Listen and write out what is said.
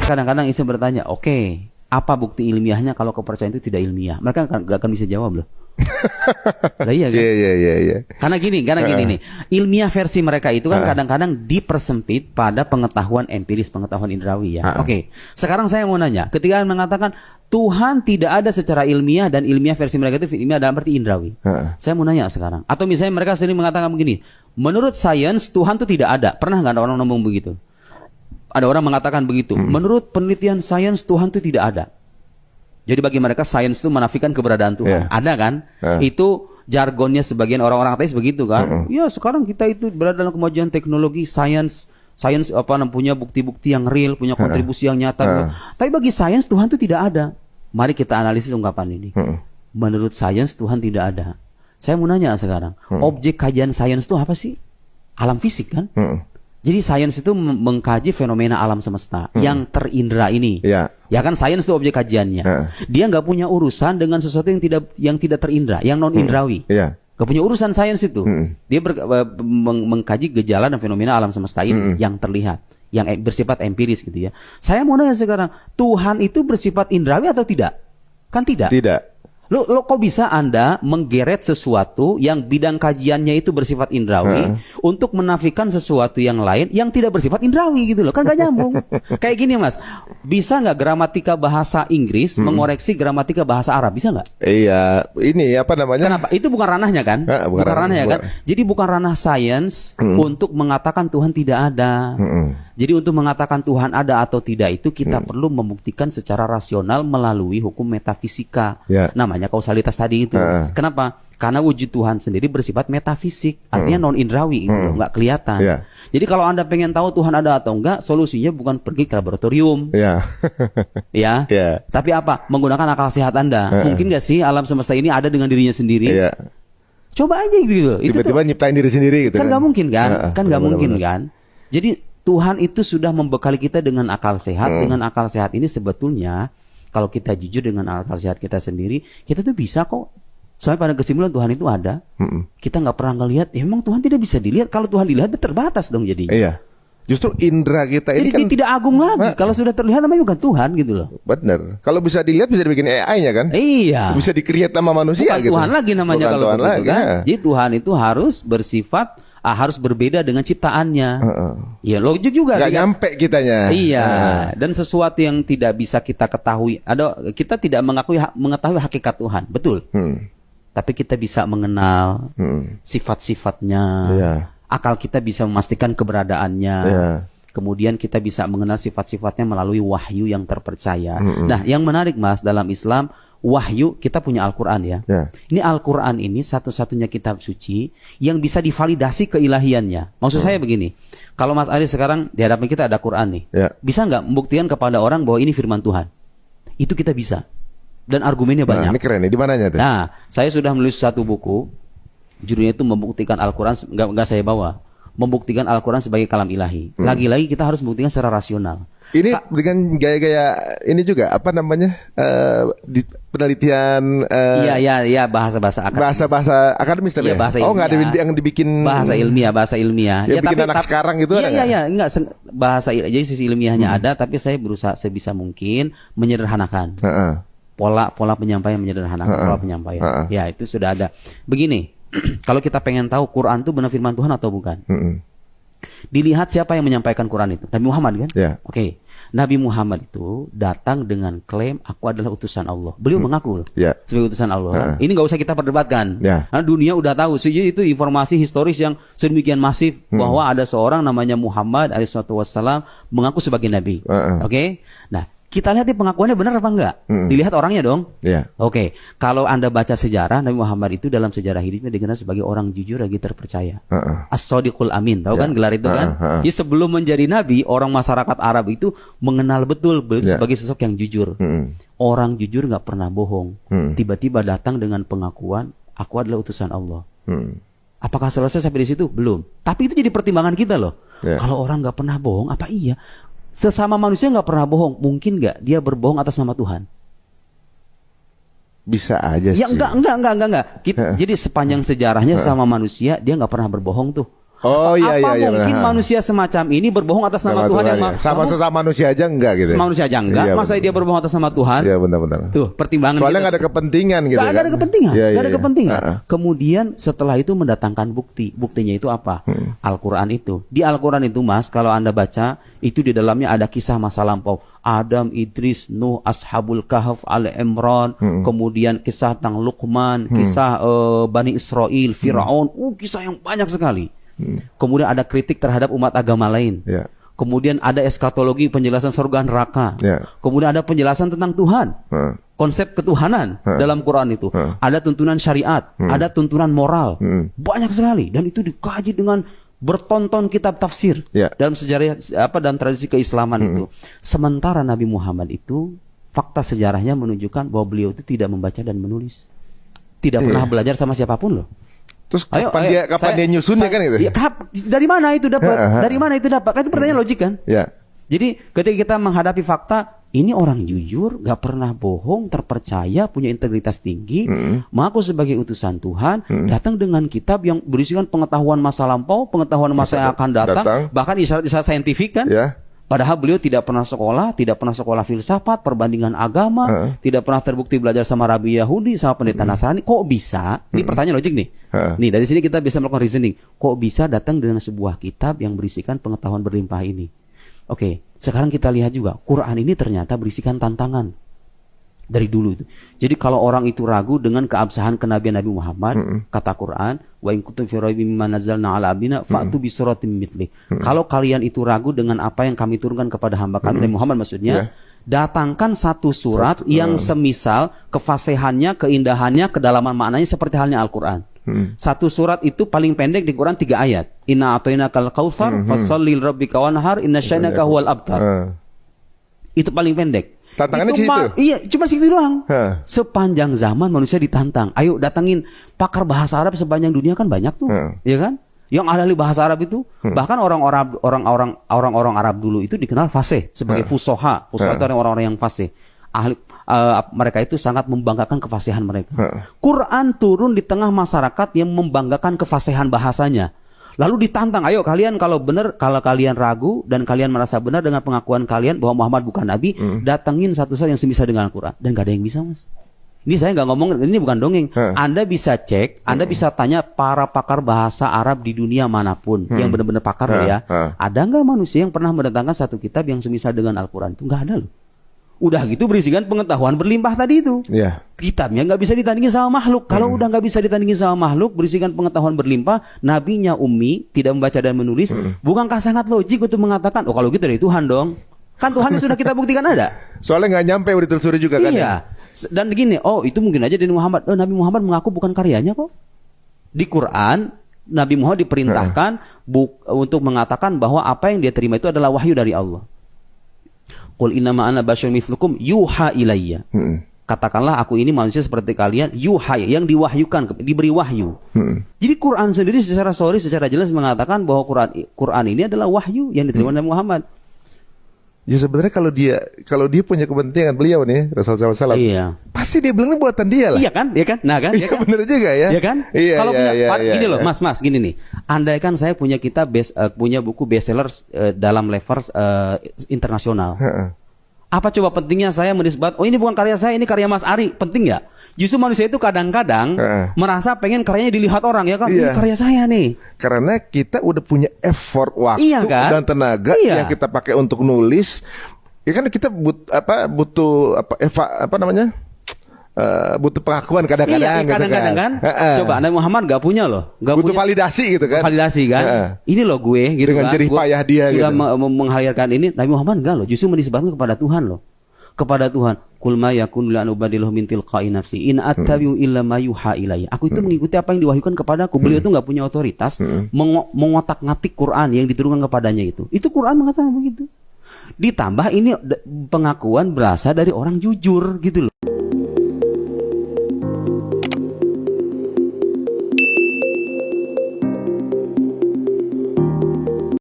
Kadang-kadang Islam bertanya, oke, apa bukti ilmiahnya kalau kepercayaan itu tidak ilmiah? Mereka nggak akan bisa jawab loh. Lah iya kan? Iya. Karena gini nih, ilmiah versi mereka itu kan kadang-kadang dipersempit pada pengetahuan empiris, pengetahuan indrawi ya. Oke, sekarang saya mau nanya, ketika mengatakan Tuhan tidak ada secara ilmiah dan ilmiah versi mereka itu ilmiah dalam arti indrawi. Saya mau nanya sekarang, atau misalnya mereka sering mengatakan begini, menurut sains Tuhan itu tidak ada. Pernah nggak ada orang ngomong begitu? Ada orang mengatakan begitu. Menurut penelitian sains Tuhan itu tidak ada. Jadi bagi mereka sains itu menafikan keberadaan Tuhan. Ada kan? Itu jargonnya sebagian orang-orang ateis begitu kan? Ya sekarang kita itu berada dalam kemajuan teknologi, sains punya bukti-bukti yang real, punya kontribusi yang nyata. Tapi bagi sains Tuhan itu tidak ada. Mari kita analisis ungkapan ini. Menurut sains Tuhan tidak ada. Saya mau nanya sekarang, objek kajian sains itu apa sih? Alam fisik kan? Jadi sains itu mengkaji fenomena alam semesta yang terindra ini. Ya kan sains itu objek kajiannya. Dia nggak punya urusan dengan sesuatu yang tidak terindra, yang non indrawi. Gak punya urusan sains itu. Dia mengkaji gejala dan fenomena alam semesta ini yang terlihat, yang bersifat empiris gitu ya. Saya mau nanya sekarang, Tuhan itu bersifat indrawi atau tidak? Kan tidak. Tidak. Lo kok bisa Anda menggeret sesuatu yang bidang kajiannya itu bersifat indrawi untuk menafikan sesuatu yang lain yang tidak bersifat indrawi gitu loh. Kan gak nyambung. Kayak gini Mas, bisa nggak gramatika bahasa Inggris mengoreksi gramatika bahasa Arab? Bisa nggak? Iya, ini apa namanya? Kenapa? Itu bukan ranahnya kan? Bukan ranahnya kan? Jadi bukan ranah sains untuk mengatakan Tuhan tidak ada. Jadi untuk mengatakan Tuhan ada atau tidak itu kita perlu membuktikan secara rasional melalui hukum metafisika. Namanya kausalitas tadi itu. Kenapa? Karena wujud Tuhan sendiri bersifat metafisik, artinya non indrawi, gitu, nggak kelihatan. Jadi kalau Anda pengen tahu Tuhan ada atau enggak, solusinya bukan pergi ke laboratorium, tapi apa? Menggunakan akal sehat Anda. Mungkin nggak sih alam semesta ini ada dengan dirinya sendiri? Coba aja gitu. Tiba-tiba nyiptain diri sendiri gitu. Kan nggak mungkin kan? Kan nggak mungkin kan? Jadi Tuhan itu sudah membekali kita dengan akal sehat. Dengan akal sehat ini sebetulnya kalau kita jujur dengan akal sehat kita sendiri, kita tuh bisa kok sampai pada kesimpulan Tuhan itu ada. Kita nggak pernah ngelihat. Ya memang Tuhan tidak bisa dilihat. Kalau Tuhan dilihat terbatas dong jadinya. Iya. Justru indera kita ini jadi kan tidak agung lagi. Kalau sudah terlihat namanya bukan Tuhan gitu loh. Benar. Kalau bisa dilihat bisa dibikin AI-nya kan? Iya. Bisa di-create sama manusia bukan gitu. Tuhan lagi namanya bukan kalau Tuhan begitu lagi, kan. Jadi Tuhan itu harus bersifat harus berbeda dengan ciptaannya. Ya logik juga. Gak nyampe kitanya. Iya. Dan sesuatu yang tidak bisa kita ketahui, kita tidak mengetahui hakikat Tuhan, betul. Tapi kita bisa mengenal sifat-sifatnya. Akal kita bisa memastikan keberadaannya. Kemudian kita bisa mengenal sifat-sifatnya melalui wahyu yang terpercaya. Nah, yang menarik Mas, dalam Islam wahyu kita punya Al-Quran ya. Ini Al-Quran ini satu-satunya kitab suci yang bisa divalidasi keilahiannya. Maksud saya begini, kalau Mas Ari sekarang di hadapan kita ada Quran nih, bisa nggak membuktikan kepada orang bahwa ini firman Tuhan? Itu kita bisa. Dan argumennya banyak. Ini keren nih, di mananya tuh? Nah, saya sudah menulis satu buku, judulnya itu membuktikan Al-Quran, nggak saya bawa. Membuktikan Al-Quran sebagai kalam ilahi. Lagi-lagi kita harus membuktikan secara rasional. Ini dengan gaya-gaya ini juga apa namanya di penelitian iya bahasa-bahasa akademis. Bahasa akademis ya, bahasa ilmiah. Oh nggak ada yang dibikin bahasa ilmiah. Ya, bikin anak sekarang gitu ada nggak? Iya enggak bahasa jadi sisi ilmiahnya ada, tapi saya berusaha sebisa mungkin menyederhanakan. Pola penyampaian menyederhanakan pola penyampaian. Ya itu sudah ada. Begini, kalau kita pengen tahu Quran itu benar firman Tuhan atau bukan? Dilihat siapa yang menyampaikan Quran itu. Nabi Muhammad kan? Oke. Nabi Muhammad itu datang dengan klaim aku adalah utusan Allah. Beliau mengaku sebagai utusan Allah. Ini nggak usah kita perdebatkan. Karena dunia udah tahu. Itu informasi historis yang sedemikian masif bahwa ada seorang namanya Muhammad alaihissalam mengaku sebagai nabi. Oke. Nah, kita lihat pengakuannya benar apa enggak? Dilihat orangnya dong. Oke. Kalau Anda baca sejarah, Nabi Muhammad itu dalam sejarah hidupnya dikenal sebagai orang jujur lagi terpercaya. As-Shadiqul Amin. Tahu kan gelar itu kan? Jadi sebelum menjadi nabi, orang masyarakat Arab itu mengenal betul beliau sebagai sosok yang jujur. Orang jujur nggak pernah bohong. Tiba-tiba datang dengan pengakuan, aku adalah utusan Allah. Apakah selesai sampai di situ? Belum. Tapi itu jadi pertimbangan kita loh. Kalau orang nggak pernah bohong, apa iya? Sesama manusia nggak pernah bohong, mungkin nggak dia berbohong atas nama Tuhan? Bisa aja sih. Ya enggak. Jadi sepanjang sejarahnya sama manusia dia nggak pernah berbohong tuh. Oh iya Apa iya. mungkin manusia semacam ini berbohong atas nama Tuhan yang sama sesama manusia aja enggak gitu. Manusia aja enggak, Iya, masa dia berbohong atas nama Tuhan? Iya benar-benar. Tuh, pertimbangan Soalnya kita. nggak ada kepentingan gitu Nggak kan. ada kepentingan, Iya, nggak ada iya. kepentingan. Kemudian setelah itu mendatangkan bukti. Buktinya itu apa? Al-Quran itu. Di Al-Quran itu Mas, kalau Anda baca, itu di dalamnya ada kisah masa lampau. Adam, Idris, Nuh, Ashabul Kahf, Al-Imran, kemudian kisah tentang Luqman, kisah Bani Israel, Fir'aun, kisah yang banyak sekali. Kemudian ada kritik terhadap umat agama lain. Iya. Kemudian ada eskatologi, penjelasan surga neraka. Ya. Kemudian ada penjelasan tentang Tuhan. Konsep ketuhanan dalam Quran itu. Ada tuntunan syariat, ada tuntunan moral. Banyak sekali dan itu dikaji dengan bertonton kitab tafsir dalam sejarah dalam tradisi keislaman itu. Sementara Nabi Muhammad itu fakta sejarahnya menunjukkan bahwa beliau itu tidak membaca dan menulis. Tidak pernah belajar sama siapapun loh. Terus kapan dia nyusun ya kan gitu? Ya, dari mana itu dapat? Dari mana itu dapat? Kan itu pertanyaan logik kan? Ya. Jadi ketika kita menghadapi fakta, ini orang jujur, gak pernah bohong, terpercaya, punya integritas tinggi, mengaku sebagai utusan Tuhan, datang dengan kitab yang berisikan pengetahuan masa lampau, pengetahuan masa yang akan datang. Bahkan isyarat-isyarat saintifik kan? Ya. Padahal beliau tidak pernah sekolah filsafat, perbandingan agama, tidak pernah terbukti belajar sama Rabi Yahudi, sama pendeta Nasrani. Kok bisa? Ini pertanyaan logik nih. Nih dari sini kita bisa melakukan reasoning. Kok bisa datang dengan sebuah kitab yang berisikan pengetahuan berlimpah ini? Oke, sekarang kita lihat juga Quran ini ternyata berisikan tantangan dari dulu itu. Jadi kalau orang itu ragu dengan keabsahan kenabian Nabi Muhammad, kata Quran, wa in kuntum fi raibin mimma nazzalna ala abdina fa'tu bi suratin mithli. Kalau kalian itu ragu dengan apa yang kami turunkan kepada hamba kami Nabi Muhammad maksudnya, datangkan satu surat yang semisal kefasihannya, keindahannya, kedalaman maknanya seperti halnya Al-Quran. Satu surat itu paling pendek di Quran 3 ayat. Inna a'tainakal kautsar fasholli lirabbika wanhar inna syanaka huwal abtar. Itu paling pendek. Tantangannya itu situ. Iya, cuma segitu doang. Sepanjang zaman manusia ditantang. Ayo datangin pakar bahasa Arab sepanjang dunia kan banyak tuh, ya kan? Yang ahli bahasa Arab itu, bahkan orang-orang Arab dulu itu dikenal fasih sebagai fusoha. Fusoha itu orang-orang yang fasih. Mereka itu sangat membanggakan kefasihan mereka. Quran turun di tengah masyarakat yang membanggakan kefasihan bahasanya. Lalu ditantang, ayo kalian kalau kalian ragu dan kalian merasa benar dengan pengakuan kalian bahwa Muhammad bukan Nabi, datangin satu surat yang semisal dengan Al-Quran. Dan gak ada yang bisa, Mas. Ini saya nggak ngomong, ini bukan dongeng. Anda bisa cek, Anda bisa tanya para pakar bahasa Arab di dunia manapun yang benar-benar pakar loh ya. Ada nggak manusia yang pernah mendatangkan satu kitab yang semisal dengan Al-Quran? Itu nggak ada loh. Udah gitu berisikan pengetahuan berlimpah tadi itu. Kitabnya nggak bisa ditandingi sama makhluk. Kalau udah nggak bisa ditandingi sama makhluk, berisikan pengetahuan berlimpah, nabinya ummi, tidak membaca dan menulis, bukankah sangat logik untuk mengatakan, oh kalau gitu dari Tuhan dong. Kan Tuhan yang sudah kita buktikan ada. Soalnya nggak nyampe udah ditelusuri juga kan. Iya. Dan begini, oh itu mungkin aja dari Muhammad. Oh, Nabi Muhammad mengaku bukan karyanya kok. Di Quran, Nabi Muhammad diperintahkan untuk mengatakan bahwa apa yang dia terima itu adalah wahyu dari Allah. Qul innama ana basyarun mithlukum yuha ilayya. Katakanlah aku ini manusia seperti kalian, yuha, yang diwahyukan, diberi wahyu. Jadi Quran sendiri secara jelas mengatakan bahwa Quran ini adalah wahyu yang diterima Nabi Muhammad. Ya sebenarnya kalau dia punya kepentingan beliau nih Rasulullah SAW, pasti dia bilangnya buatan dia lah. Iya kan, iya kan, nah kan, iya kan? Bener juga ya. Iya kan? Iya, kalau gini loh, iya. Mas, gini nih. Andaikan saya punya punya buku bestseller dalam level internasional. Apa coba pentingnya saya menisbat? Oh ini bukan karya saya, ini karya Mas Ari. Penting nggak? Justru manusia itu kadang-kadang merasa pengen karyanya dilihat orang ya kan? Ini karya saya nih. Karena kita udah punya effort waktu dan tenaga yang kita pakai untuk nulis. Ya kan kita butuh pengakuan kadang-kadang. Kadang-kadang kan. Coba Nabi Muhammad nggak punya loh. Butuh validasi gitu kan. Validasi kan. Ini loh gue gitu dengan kan. Jerih payah dia sudah gitu. menghadirkan ini. Nabi Muhammad enggak loh. Justru menisbatkan kepada Tuhan loh. Kepada Tuhan, qul ma yakun li an ubadilahu min tilqa'i nafsi in attabi'u illa ma yuha ilayya. Aku itu mengikuti apa yang diwahyukan kepadaku. Beliau itu enggak punya otoritas mengotak-ngatik Quran yang diturunkan kepadanya itu. Itu Quran mengatakan begitu. Ditambah ini pengakuan berasal dari orang jujur gitu loh.